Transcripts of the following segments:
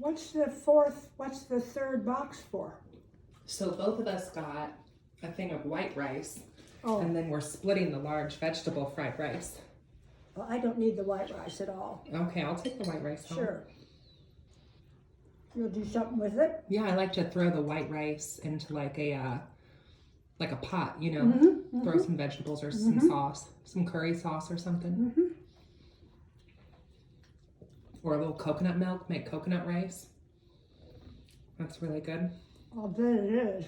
What's the third box for? So both of us got a thing of white rice, Oh, and then we're splitting the large vegetable fried rice. well, I don't need the white rice at all. Okay, I'll take the white rice home. Sure. You'll do something with it? Yeah, I like to throw the white rice into like a pot, you know, throw some vegetables or some sauce, some curry sauce or something. Or a little coconut milk, make coconut rice. That's really good. I'll bet it is.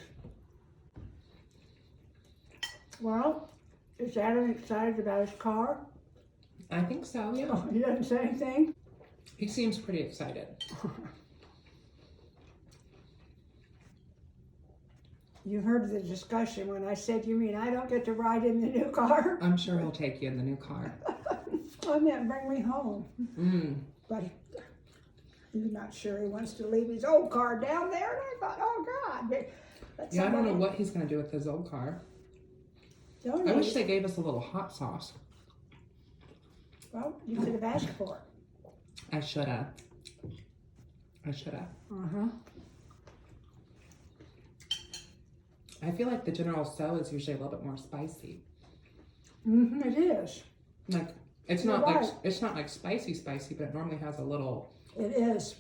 Well, is Adam excited about his car? I think so, yeah. Oh, he doesn't say anything? He seems pretty excited. You heard the discussion when I said, you mean I don't get to ride in the new car? I'm sure he'll take you in the new car. I meant bring me home. Mm. But he's not sure he wants to leave his old car down there. And I thought, oh God. But Yeah, I don't know what he's going to do with his old car. Don't I you? wish they gave us a little hot sauce. Well, you could have asked for it. I should have. Uh-huh. I feel like the General Tso is usually a little bit more spicy. Mm-hmm, it is. Like it's You're not right. like it's not like spicy, but it normally has a little. It is.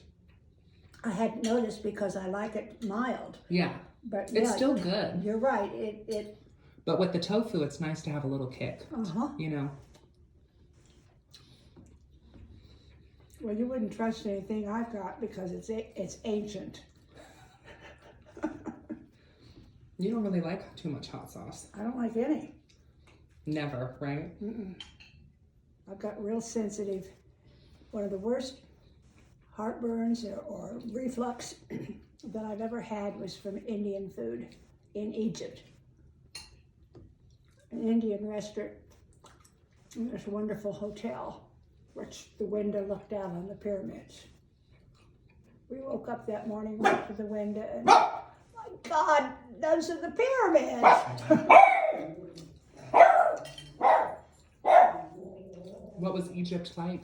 I hadn't noticed because I like it mild. Yeah, But it's yeah, still good. you're right. It But with the tofu, it's nice to have a little kick. uh-huh. You know. Well, you wouldn't trust anything I've got because it's ancient. You don't really like too much hot sauce. I don't like any. Never, right? Mm-mm. I've got real sensitive. One of the worst heartburns or reflux that I've ever had was from Indian food in Egypt. An Indian restaurant in this wonderful hotel, which the window looked out on the pyramids. We woke up that morning, went to the window, and my God, those are the pyramids. What was Egypt like?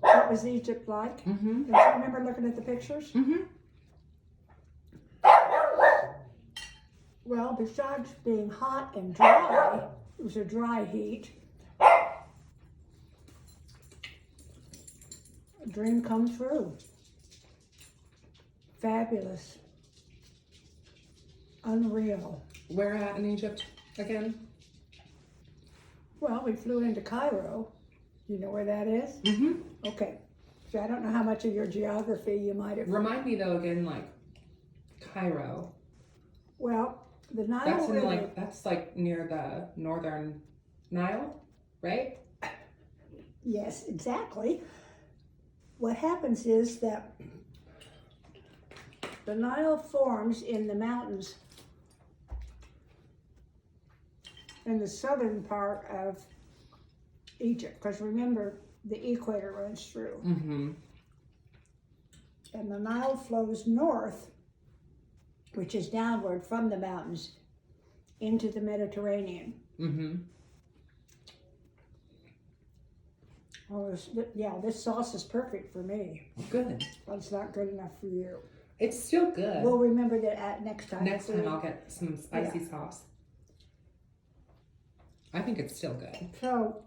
What was Egypt like? Mm-hmm. Don't you remember looking at the pictures? Mm-hmm. Well, besides being hot and dry, it was a dry heat. A dream come true. Fabulous. Unreal. Where at in Egypt again? Well, we flew into Cairo. You know where that is? Mm-hmm. Okay. So I don't know how much of your geography you might have. Remind me though again, like Cairo. Well, the Nile That's in River. that's like near the northern Nile, right? Yes, exactly. What happens is that the Nile forms in the mountains in the southern part of Egypt, because remember, the equator runs through. Mm-hmm. And the Nile flows north, which is downward from the mountains, into the Mediterranean. Mm-hmm. Oh, this sauce is perfect for me. Good. But it's not good enough for you. It's still good. We'll remember that next time. Next time I'll get some spicy sauce. I think it's still good. So,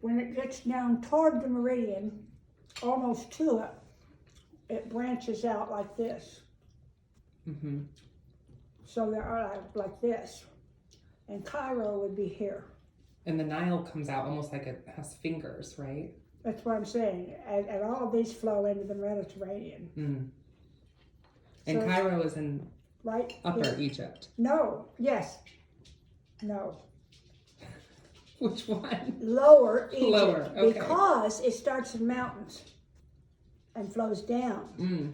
when it gets down toward the meridian, almost to it, it branches out like this. Mm-hmm. So there are like this. And Cairo would be here. And the Nile comes out almost like it has fingers, right? That's what I'm saying. And all of these flow into the Mediterranean. Mm. And So Cairo is in right Upper here. Egypt. No, yes. No. Which one? Lower Egypt. Lower, okay. Because it starts in mountains and flows down. Mm.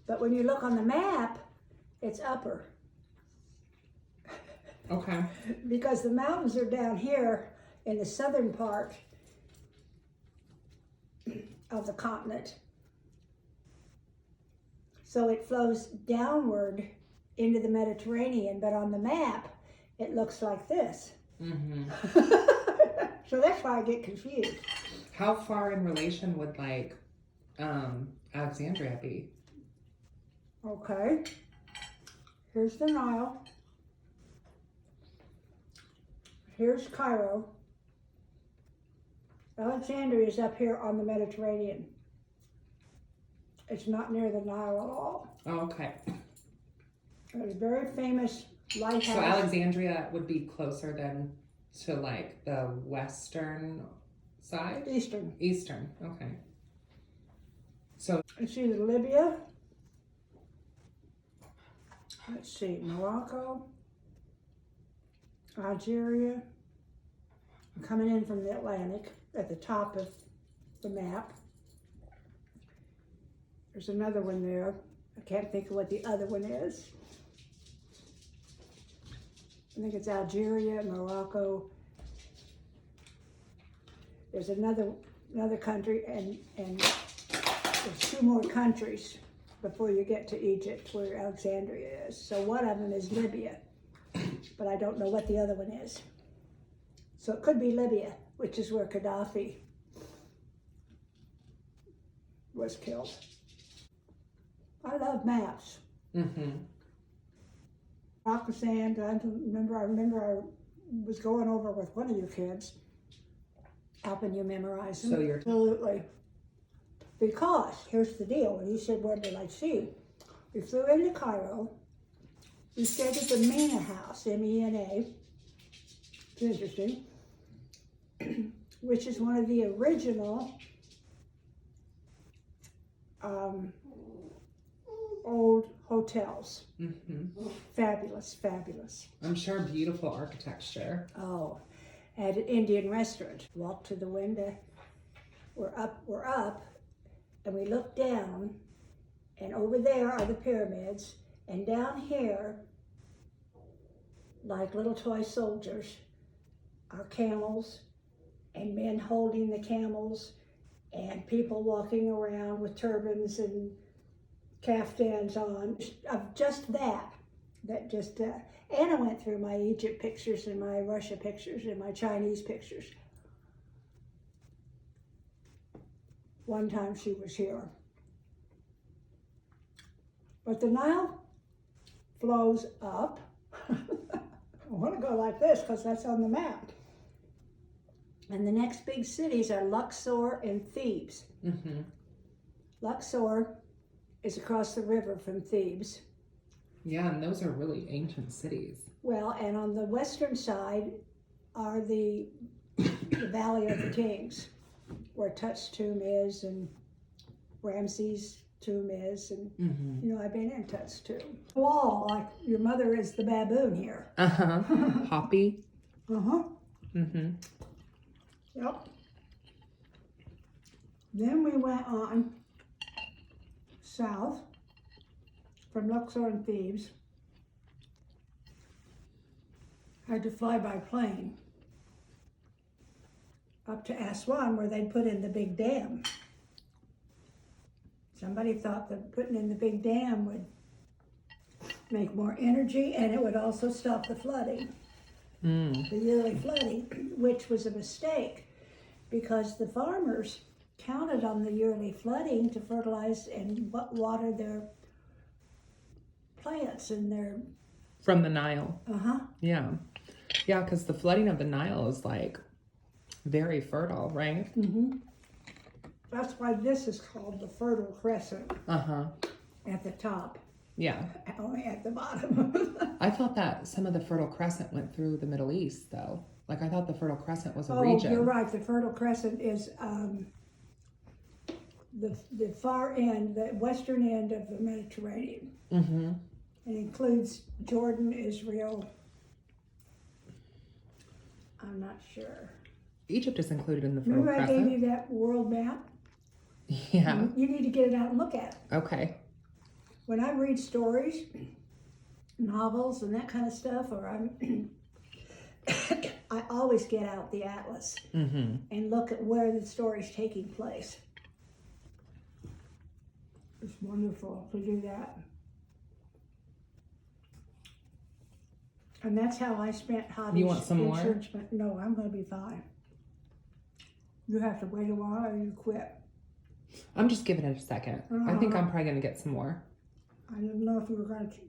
But when you look on the map, it's upper. Okay. Because the mountains are down here in the southern part of the continent. So it flows downward into the Mediterranean, but on the map, it looks like this. Mm-hmm. So that's why I get confused. How far in relation would like Alexandria be? Okay. Here's the Nile. Here's Cairo. Alexandria is up here on the Mediterranean. It's not near the Nile at all. Oh, okay. It's a very famous lighthouse. So Alexandria would be closer than to like the western side? Eastern. Eastern, okay. So It's either Libya, let's see, Morocco, Algeria. I'm coming in from the Atlantic at the top of the map. There's another one there. I can't think of what the other one is. I think it's Algeria, Morocco. There's another country, and there's two more countries before you get to Egypt, where Alexandria is. So one of them is Libya, but I don't know what the other one is. So it could be Libya, which is where Gaddafi was killed. I love maps. mm-hmm. Rock the sand. I remember I was going over with one of you kids, helping you memorize them. So you're Absolutely. Because here's the deal. When you said where did I see? We flew into Cairo. We stayed at the Mena House, M-E-N-A. It's interesting. Which is one of the original old hotels. mm-hmm. Fabulous, fabulous. I'm sure beautiful architecture. Oh, at an Indian restaurant. Walk to the window. We're up, and we look down, and over there are the pyramids, and down here, like little toy soldiers, are camels, and men holding the camels, and people walking around with turbans and caftans on. Of just that just, and I went through my Egypt pictures and my Russia pictures and my Chinese pictures. One time she was here. But the Nile flows up. I want to go like this because that's on the map. And the next big cities are Luxor and Thebes. Mm-hmm. Luxor is across the river from Thebes. Yeah, and those are really ancient cities. Well, and on the western side are the Valley of the Kings, where Tut's tomb is and Ramses' tomb is, and Mm-hmm. you know, I've been in Tut's tomb. Wall, like your mother is the baboon here. Uh-huh. Poppy. Uh-huh. Mm-hmm. Yep. Then we went on south from Luxor and Thebes. Had to fly by plane up to Aswan, where they put in the big dam. Somebody thought that putting in the big dam would make more energy, and it would also stop the flooding, the yearly flooding, which was a mistake because the farmers counted on the yearly flooding to fertilize and water their plants and their, From the Nile. uh-huh. Yeah. Yeah, because the flooding of the Nile is like very fertile, right? Mm-hmm. That's why this is called the Fertile Crescent Uh-huh. at the top, Yeah. only at the bottom. I thought that some of the Fertile Crescent went through the Middle East, though. Like, I thought the Fertile Crescent was a Oh, region. you're right. The Fertile Crescent is the far end, the western end of the Mediterranean. Mm-hmm. It includes Jordan, Israel. I'm not sure. Egypt is included in the Fertile Remember I gave Crescent. you that world map? Yeah. You need to get it out and look at it. Okay. When I read stories, novels, and that kind of stuff, or I'm, I always get out the atlas Mm-hmm. and look at where the story's taking place. It's wonderful to do that. And that's how I spent hobbies. You want some more? No, I'm going to be fine. You have to wait a while or you quit. I'm just giving it a second. I think I'm probably gonna get some more. I didn't know if you were going to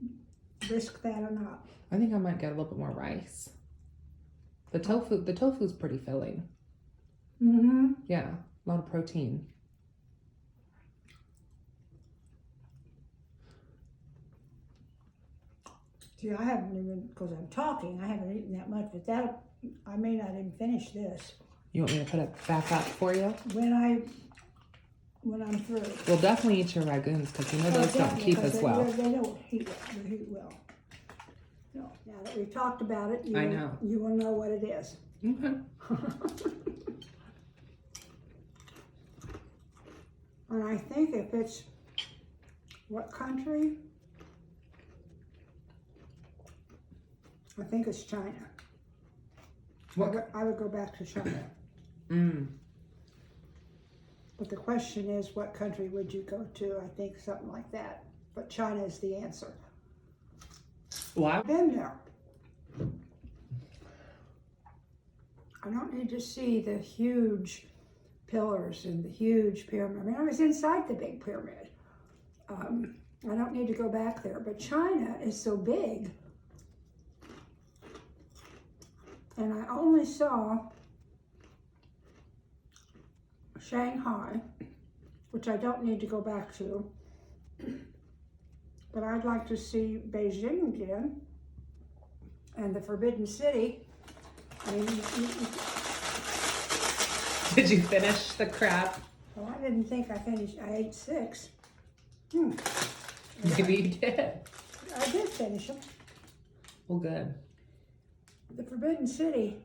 risk that or not. I think I might get a little bit more rice. The tofu's pretty filling. Mm-hmm. Yeah, a lot of protein. See, I haven't even, because I'm talking, I haven't eaten that much, but that, I may not even finish this. You want me to put it back up for you? When I'm through. We'll definitely eat your ragoons because you know those don't keep as well. They don't heat well. No, now that we've talked about it, I know. You will know what it is. Okay. And I think if it's, what country? I think it's China. What? I would go back to China. But the question is, what country would you go to? I think something like that. But China is the answer. Well, I've been there. I don't need to see the huge pillars and the huge pyramid. I mean, I was inside the big pyramid. I don't need to go back there. But China is so big. And I only saw Shanghai, which I don't need to go back to. But I'd like to see Beijing again. And the Forbidden City. I mean, did you finish the crab? well, I didn't think I finished. I ate 6. Maybe you did. I did finish them. Well, good. The Forbidden City.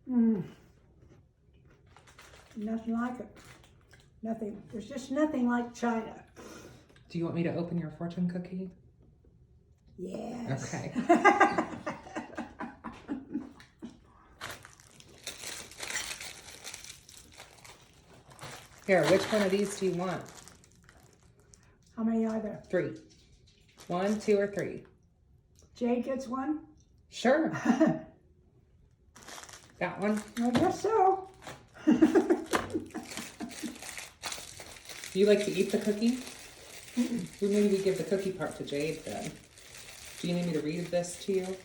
Nothing like it. Nothing. There's just nothing like China. Do you want me to open your fortune cookie? Yes. Okay. Here, which one of these do you want? How many are there? 3. 1, 2, or 3? Jade gets one? Sure. Got one? I guess so. Do you like to eat the cookie? Well, maybe we give the cookie part to Jade then. Do you need me to read this to you?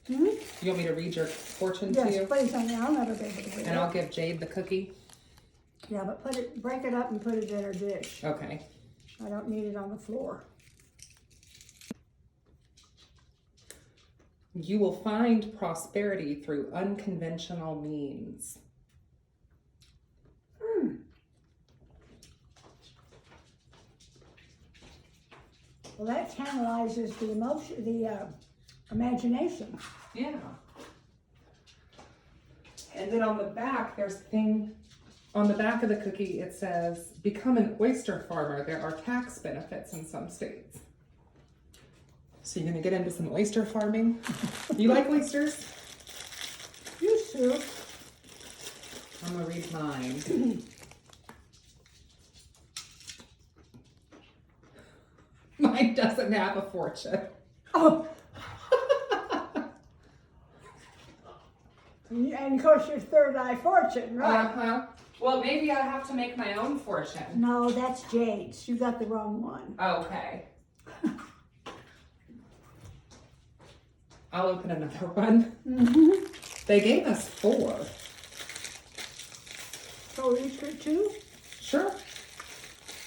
You want me to read your fortune to you? Yes, please, honey. I'll never be able to read And it. I'll give Jade the cookie? Yeah, but break it up and put it in her dish. Okay. I don't need it on the floor. You will find prosperity through unconventional means. Well, that tantalizes the emotion, the imagination. Yeah. And then on the back, there's a thing, on the back of the cookie, it says, become an oyster farmer. There are tax benefits in some states. So you're gonna get into some oyster farming? You like oysters? Used to. I'm gonna read mine. Mine doesn't have a fortune. Oh. And of course, your third eye fortune, right? Uh-huh. Well, maybe I have to make my own fortune. No, that's Jade's. You got the wrong one. Okay. I'll open another one. They gave us 4. So each get 2? Sure.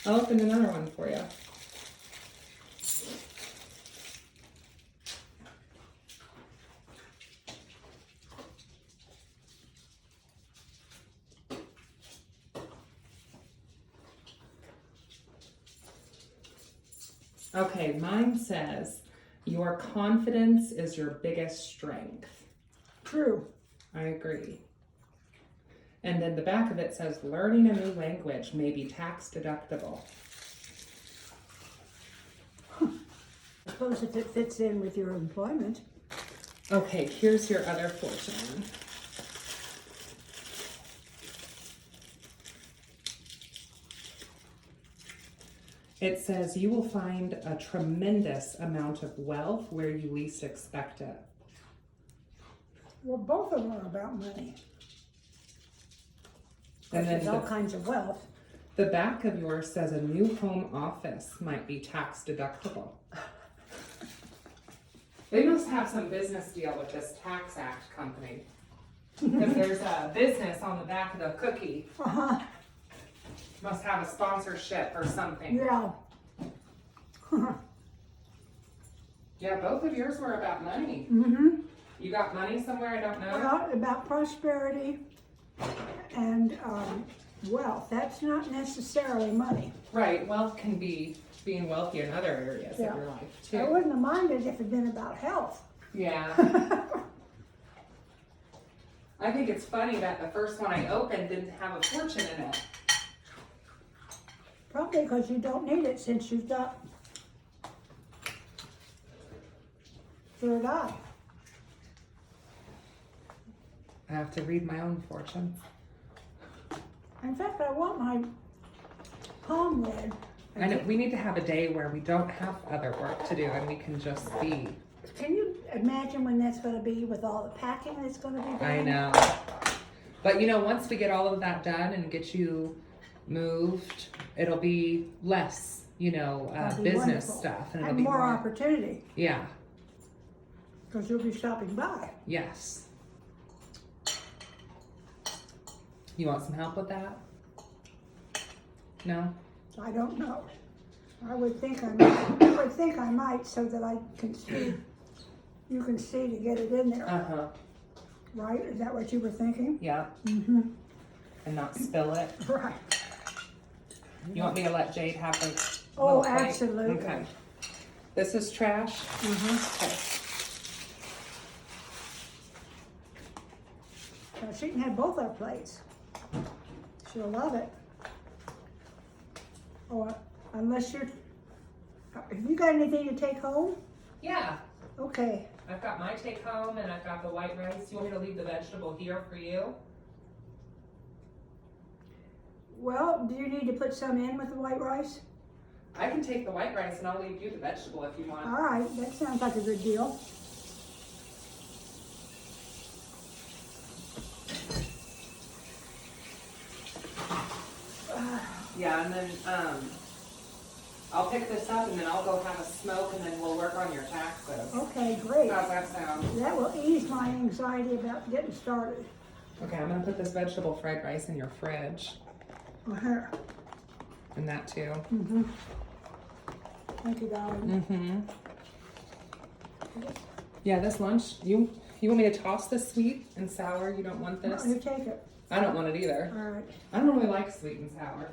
I'll open another one for you. Okay, mine says, your confidence is your biggest strength. True. I agree. And then the back of it says, learning a new language may be tax deductible. I suppose if it fits in with your employment. Okay, here's your other fortune. It says you will find a tremendous amount of wealth where you least expect it. Well, both of them are about money. And There's then all kinds of wealth. the back of yours says a new home office might be tax deductible. They must have some business deal with this Tax Act company. If there's a business on the back of the cookie, Uh-huh, must have a sponsorship or something. yeah. Yeah, both of yours were about money. Mm-hmm. You got money somewhere I don't know? Well, about prosperity and wealth. That's not necessarily money. Right, wealth can be being wealthy in other areas Yeah. of your life I too. wouldn't have minded if it had been about health. Yeah. I think it's funny that the first one I opened didn't have a fortune in it. Probably because you don't need it since you've got third eye. I have to read my own fortune. In fact, I want my palm read. I know we need to have a day where we don't have other work to do and we can just be. Can you imagine when that's going to be with all the packing that's going to be done? I know. But you know, once we get all of that done and get you moved, it'll be less, you know, That'll be business wonderful. stuff. And it'll And be more opportunity Yeah, because you'll be stopping by. yes. You want some help with that? No? I don't know. I would think I might so that I can see, you can see to get it in there, Uh-huh. right? Is that what you were thinking? Yeah. Mm-hmm. And not spill it. Right. You want me to let Jade have the Oh, little plate? absolutely. Okay. This is trash? Mm-hmm. Okay. So she can have both our plates. She'll love it. Or unless you're, have you got anything to take home? Yeah. Okay. I've got my take home and I've got the white rice. You want me to leave the vegetable here for you? Well, do you need to put some in with the white rice? I can take the white rice and I'll leave you the vegetable if you want. All right, that sounds like a good deal. Yeah, and then I'll pick this up and then I'll go have a smoke and then we'll work on your taxes. Okay, great. How's that sound? That will ease my anxiety about getting started. Okay, I'm gonna put this vegetable fried rice in your fridge Uh-huh. and that too. Mm-hmm. Thank you, darling. Mm-hmm. Yeah, this lunch, you want me to toss this sweet and sour? You don't want this? You take it. I don't want it either. All right. I don't really like sweet and sour.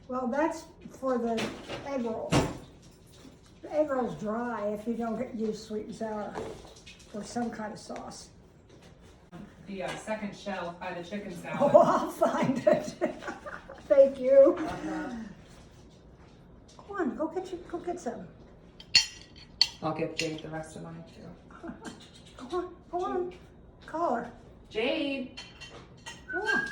Well, that's for the egg roll. The egg roll's dry if you don't use sweet and sour or some kind of sauce. The second shelf by the chicken salad. Oh, I'll find it. Thank you. Uh-huh. Go on, go get some. I'll give Jade the rest of mine too. Go on. Call her. Jade! Go on.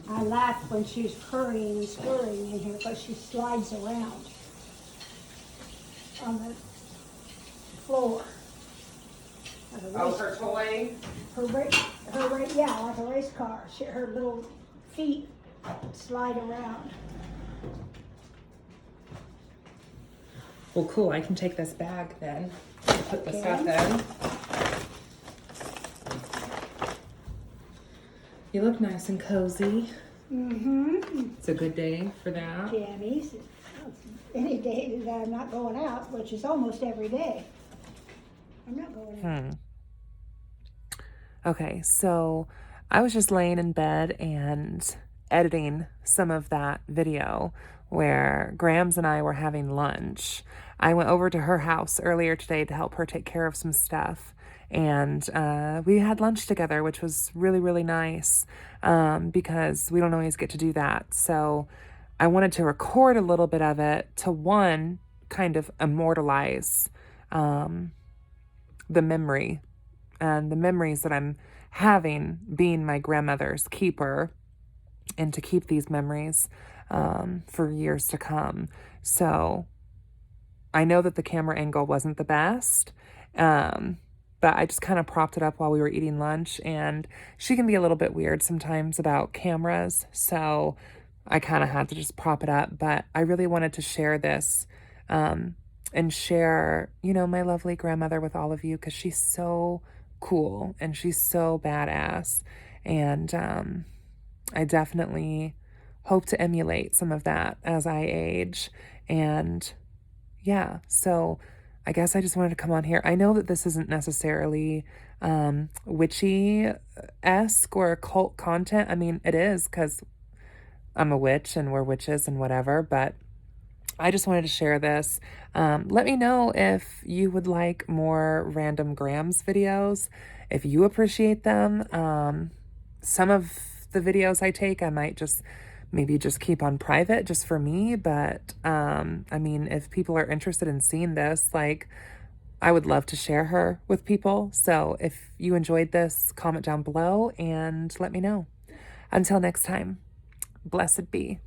I laugh when she's hurrying and scurrying in here because she slides around on the floor. Like a Oh, race- her toy? yeah, like a race car. Her little feet slide around. Well, cool. I can take this bag then. Put the stuff in. You look nice and cozy. Mm-hmm. It's a good day for that. Jammies. Any day that I'm not going out, which is almost every day. I'm not going out. Okay, so I was just laying in bed and editing some of that video where Grams and I were having lunch. I went over to her house earlier today to help her take care of some stuff. And we had lunch together, which was really, really nice because we don't always get to do that. So I wanted to record a little bit of it to, one, kind of immortalize the memory and the memories that I'm having being my grandmother's keeper, and to keep these memories for years to come. So I know that the camera angle wasn't the best. but I just kind of propped it up while we were eating lunch, and she can be a little bit weird sometimes about cameras, so I kind of had to just prop it up. But I really wanted to share this and share, you know, my lovely grandmother with all of you, because she's so cool and she's so badass. And I definitely hope to emulate some of that as I age. And yeah, so I guess I just wanted to come on here. I know that this isn't necessarily witchy-esque or occult content. I mean, it is, because I'm a witch and we're witches and whatever, but I just wanted to share this. Let me know if you would like more random Grams videos, if you appreciate them. Some of the videos I take, I might maybe just keep on private just for me. But I mean, if people are interested in seeing this, like, I would love to share her with people. So if you enjoyed this, comment down below and let me know. Until next time, blessed be.